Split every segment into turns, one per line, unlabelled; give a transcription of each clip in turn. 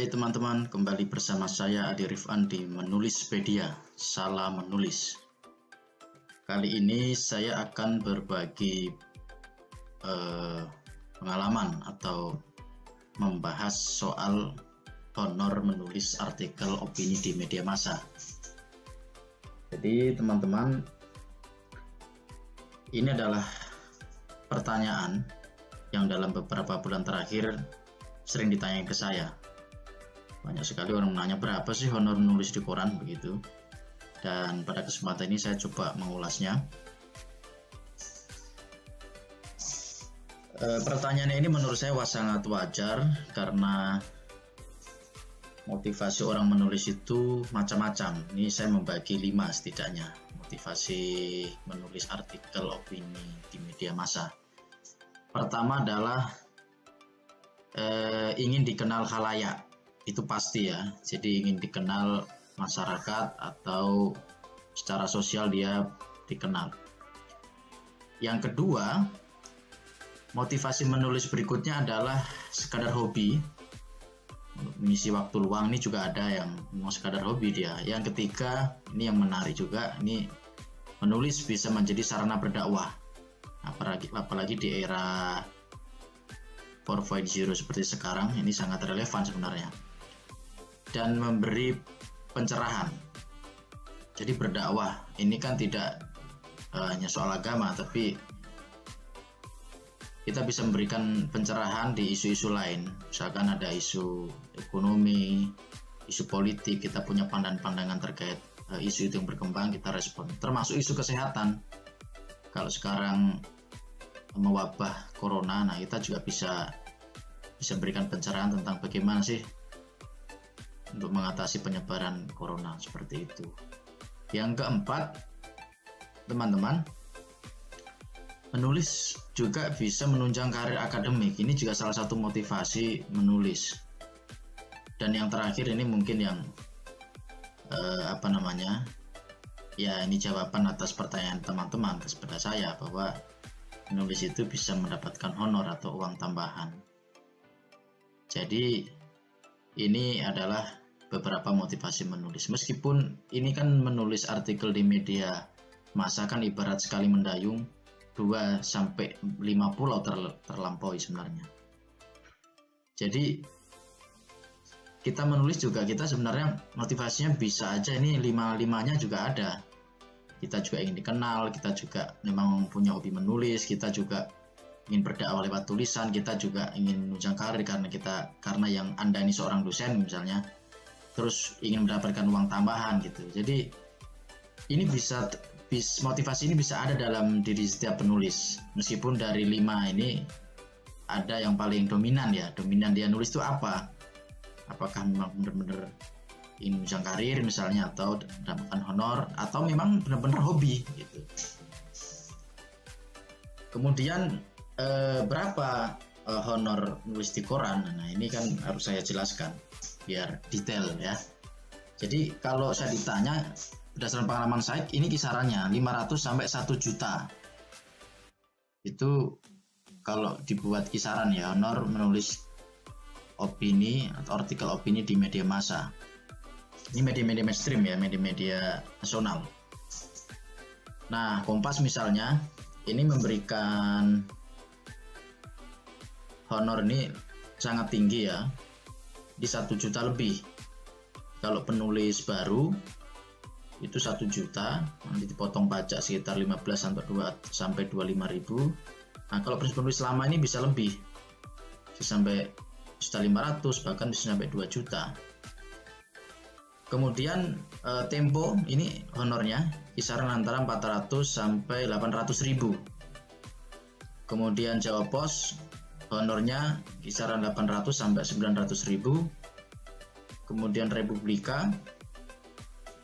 Hai teman-teman, kembali bersama saya Adi Rifan di Menulispedia, Salah Menulis. Kali ini saya akan berbagi pengalaman atau membahas soal honor menulis artikel opini di media massa. Jadi teman-teman, ini adalah pertanyaan yang dalam beberapa bulan terakhir sering ditanyain ke saya. Banyak sekali orang menanya berapa sih honor menulis di koran begitu. Dan pada kesempatan ini saya coba mengulasnya. Pertanyaan ini menurut saya sangat wajar karena motivasi orang menulis itu macam-macam. Ini saya membagi 5 setidaknya. Motivasi menulis artikel opini di media massa. Pertama adalah ingin dikenal khalayak. Itu pasti ya, jadi ingin dikenal masyarakat atau secara sosial dia dikenal. Yang kedua, motivasi menulis berikutnya adalah sekadar hobi, mengisi waktu luang. Ini juga ada yang mau sekadar hobi dia. Yang ketiga, ini yang menarik juga, ini menulis bisa menjadi sarana berdakwah, apalagi di era 4.0 seperti sekarang. Ini sangat relevan sebenarnya. Dan memberi pencerahan. Jadi berdakwah ini kan tidak hanya soal agama, tapi kita bisa memberikan pencerahan di isu-isu lain. Misalkan ada isu ekonomi, isu politik, kita punya pandangan-pandangan terkait isu itu yang berkembang, kita respon. Termasuk isu kesehatan. Kalau sekarang mewabah corona, nah kita juga bisa memberikan pencerahan tentang bagaimana sih untuk mengatasi penyebaran corona seperti itu. Yang keempat, teman-teman, menulis juga bisa menunjang karir akademik. Ini juga salah satu motivasi menulis. Dan yang terakhir ini mungkin yang ya ini jawaban atas pertanyaan teman-teman kepada saya, bahwa menulis itu bisa mendapatkan honor atau uang tambahan. Jadi ini adalah beberapa motivasi menulis. Meskipun ini kan menulis artikel di media massa kan ibarat sekali mendayung, 2 sampai 5 pulau terlampaui sebenarnya. Jadi kita menulis juga, kita sebenarnya motivasinya bisa aja ini 5-5-nya juga ada. Kita juga ingin dikenal, kita juga memang punya hobi menulis, kita juga ingin berdakwah lewat tulisan, kita juga ingin menunjang karir karena yang Anda ini seorang dosen misalnya, terus ingin mendapatkan uang tambahan gitu. Jadi ini motivasi ini bisa ada dalam diri setiap penulis. Meskipun dari 5 ini ada yang paling dominan ya. Dominan dia nulis itu apa? Apakah memang benar-benar ingin menunjang karir misalnya, atau mendapatkan honor, atau memang benar-benar hobi gitu. Kemudian berapa honor nulis di koran? Nah ini kan harus saya jelaskan biar detail ya. Jadi kalau saya ditanya, berdasarkan pengalaman saya, ini kisarannya 500 sampai 1 juta. Itu kalau dibuat kisaran ya, honor menulis opini atau artikel opini di media massa. Ini media-media mainstream ya, media-media nasional. Nah, Kompas misalnya, ini memberikan honor ini sangat tinggi ya, di 1 juta lebih. Kalau penulis baru itu 1 juta, nanti dipotong pajak sekitar 15 sampai 25 ribu. Nah kalau penulis lama ini bisa lebih, bisa sampai 1.500.000, bahkan bisa sampai 2 juta. Kemudian Tempo ini honornya kisaran antara 400 sampai 800 ribu. Kemudian Jawa Pos honornya kisaran 800 sampai 900 ribu. Kemudian Republika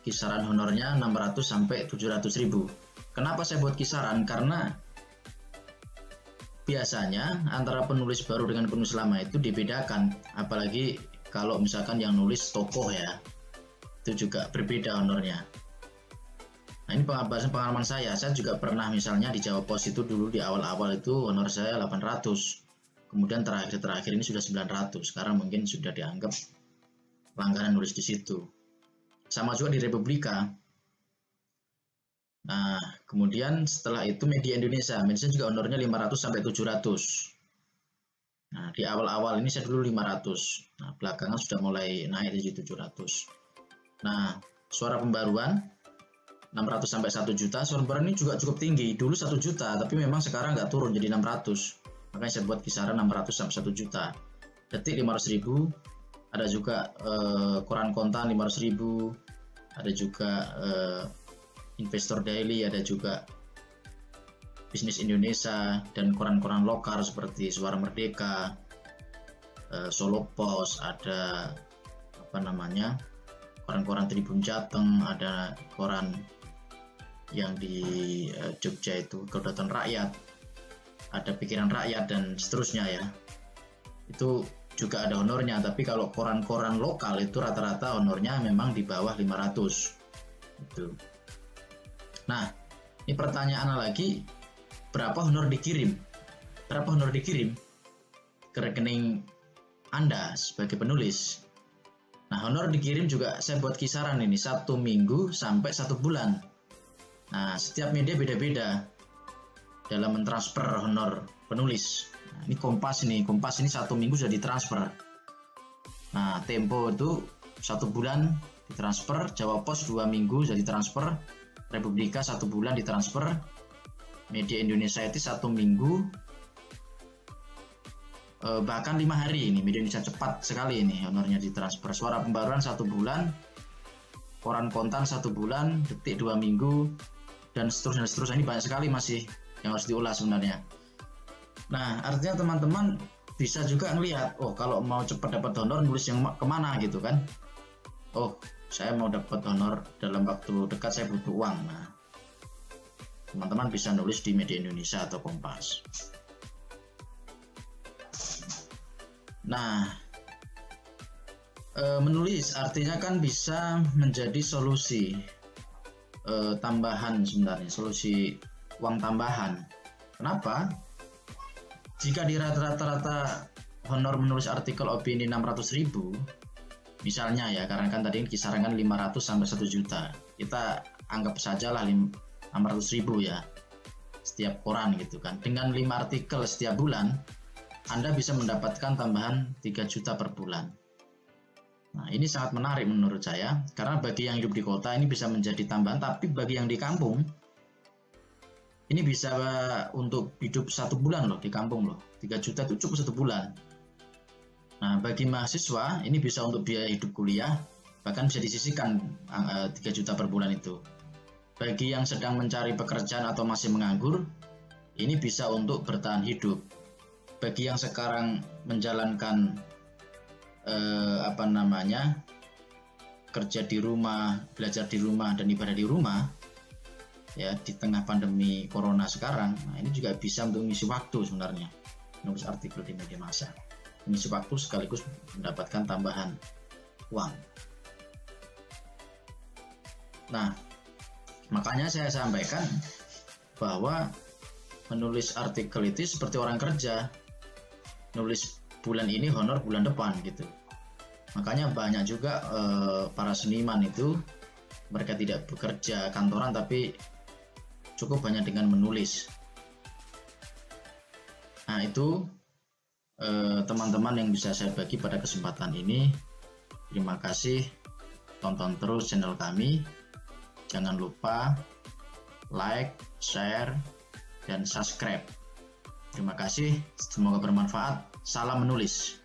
kisaran honornya 600 sampai 700 ribu. Kenapa saya buat kisaran? Karena biasanya antara penulis baru dengan penulis lama itu dibedakan. Apalagi kalau misalkan yang nulis tokoh ya, itu juga berbeda honornya. Nah ini pengalaman saya juga pernah misalnya di Jawa Pos itu dulu di awal-awal itu honor saya 800. Kemudian terakhir ini sudah 900. Sekarang mungkin sudah dianggap langganan nulis di situ. Sama juga di Republika. Nah, kemudian setelah itu Media Indonesia juga honornya 500 sampai 700. Nah, di awal-awal ini saya dulu 500. Nah, belakangan sudah mulai naik jadi 700. Nah, Suara Pembaruan 600 sampai 1 juta. Suara Pembaruan ini juga cukup tinggi. Dulu 1 juta, tapi memang sekarang nggak turun jadi 600. Makanya saya buat kisaran 600 sampai 1 juta. Detik 500.000. Ada juga Koran Kontan 500.000. Ada juga Investor Daily, ada juga Bisnis Indonesia, dan koran-koran lokal seperti Suara Merdeka, Solo Post, ada koran-koran Tribun Jateng, ada koran yang di Jogja itu Kedaulatan Rakyat, ada Pikiran Rakyat, dan seterusnya ya. Itu juga ada honornya, tapi kalau koran-koran lokal itu rata-rata honornya memang di bawah 500 itu. Nah, ini pertanyaan lagi, berapa honor dikirim? Berapa honor dikirim ke rekening Anda sebagai penulis? Nah, honor dikirim juga saya buat kisaran ini 1 minggu sampai 1 bulan. Nah, setiap media beda-beda dalam mentransfer honor penulis. Nah, ini Kompas ini 1 minggu sudah ditransfer. Nah, Tempo itu 1 bulan ditransfer, Jawa Pos 2 minggu sudah ditransfer, Republika 1 bulan ditransfer, Media Indonesia itu 1 minggu, bahkan 5 hari ini. Media Indonesia cepat sekali ini honornya ditransfer. Suara Pembaruan 1 bulan, Koran Kontan 1 bulan, Detik 2 minggu, dan seterusnya. Ini banyak sekali masih yang harus diulas sebenarnya. Nah, artinya teman-teman bisa juga ngelihat, oh kalau mau cepat dapat honor nulis yang kemana gitu kan. Oh, saya mau dapat honor dalam waktu dekat, saya butuh uang. Nah, teman-teman bisa nulis di Media Indonesia atau Kompas. Nah, menulis artinya kan bisa menjadi solusi tambahan sebenarnya, solusi uang tambahan. Kenapa? Jika di rata-rata honor menulis artikel opini 600.000, misalnya ya, karena kan tadi kisaran kan 500 sampai 1 juta. Kita anggap saja lah 600.000 ya setiap koran gitu kan. Dengan 5 artikel setiap bulan, Anda bisa mendapatkan tambahan 3 juta per bulan. Nah, ini sangat menarik menurut saya, karena bagi yang hidup di kota ini bisa menjadi tambahan, tapi bagi yang di kampung ini bisa untuk hidup 1 bulan loh di kampung loh. 3 juta itu cukup 1 bulan. Nah, bagi mahasiswa ini bisa untuk biaya hidup kuliah, bahkan bisa disisihkan 3 juta per bulan itu. Bagi yang sedang mencari pekerjaan atau masih menganggur, ini bisa untuk bertahan hidup. Bagi yang sekarang menjalankan kerja di rumah, belajar di rumah, dan ibadah di rumah ya di tengah pandemi corona sekarang, nah ini juga bisa untuk mengisi waktu sebenarnya, menulis artikel di media massa, mengisi waktu sekaligus mendapatkan tambahan uang. Nah, makanya saya sampaikan bahwa menulis artikel itu seperti orang kerja, nulis bulan ini honor bulan depan gitu. Makanya banyak juga para seniman itu mereka tidak bekerja kantoran tapi cukup banyak dengan menulis. Nah, itu teman-teman yang bisa saya bagi pada kesempatan ini. Terima kasih, tonton terus channel kami. Jangan lupa like, share, dan subscribe. Terima kasih, semoga bermanfaat. Salam menulis.